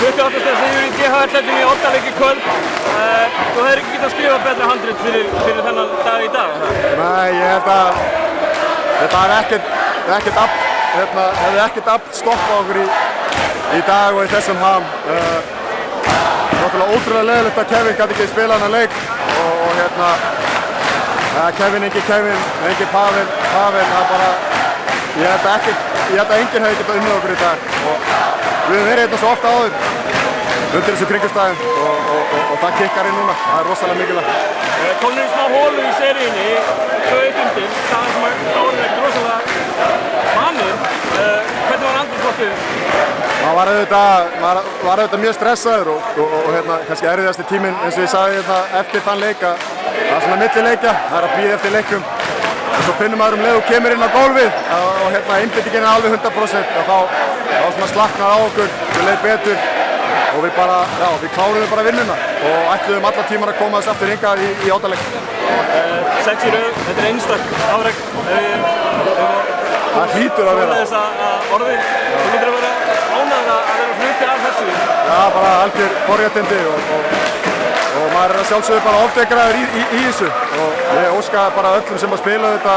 28. sigur í DH-elletum í Oddaleik í kvöld. Þú hefur ekki getað skrifað betra handrit fyrir þennan dag í dag? Nei, ég held að þetta hefði ekkert afl stoppað okkur í dag og í þessum ham. Náttúrulega ótrúlega leiðilegt að Kevin gæti ekki spila þennan leik og Kevin, engin Pavel, það bara, ég held að enginn hefði getað unnið okkur í dag og við höfum verið hérna svo ofta áður undir þessu kringumstæðum og það kikkar inn núna, það rosalega mikilvægt. Komnir smá hólu í seríunni, 2-1 undir, staðan sem Kári er rosalega vanur. Hvernig var andrúmsloftið? Maður var auðvitað mjög stressaður og kannski erfiðasti tíminn eins og ég sagði eftir þann leik að það er svona millileikja, það er að bíða eftir leikum og svo finnum maður leið og kemur inn á gólfið og einbeitingin er alveg 100% og þá svona slaknar á okkur, við leið betur og við kláruðum bara vinnuna og ætluðum alla tímar að koma þess aftur hingað í Oddaleik. 6 í röð, þetta er einstakt afrek. Það hlýtur að vera. Þess að orði, þú hlýtur að vera ánægður að vera hluti af þessu. Já, bara algjör forréttindi og maður er að sjálfsögðu bara ofdekraður í þessu og ég óskaði bara öllum sem að spila þetta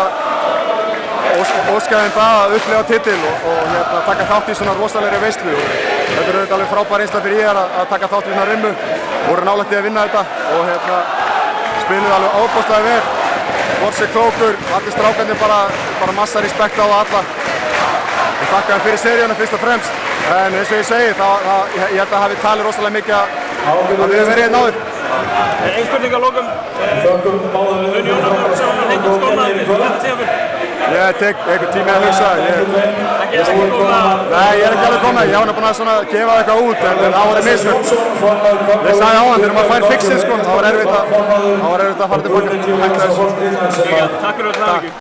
óskaði það að upplifa titil og taka þátt í svona rosalegri veislu og þetta er auðvitað alveg frábær reynsla fyrir ég að taka þátt í svona rimmu, voru nálægt í að vinna þetta og spiluðu alveg ofboðslega vel, Vorsi klókur, allir strákarnir bara massa respekt á það alla og þakka þeim fyrir seríuna fyrst og fremst en eins og ég segi, ég held að hafi talið rosalega mikið að við höfum verið hérna áður. Ein spurning að lokum, Jón Jónar sem var lengi skóna þetta tímafél? Ég tek einhvern tími að hugsa. Ekki koma? Nei, ég er ekki alveg komið. Ég var búinn að gefa eitthvað út en það voru mistök. Ég sagði áðan, þegar maður fær fixið sko, þá var erfitt að fara tilbaka. Takk fyrir þetta.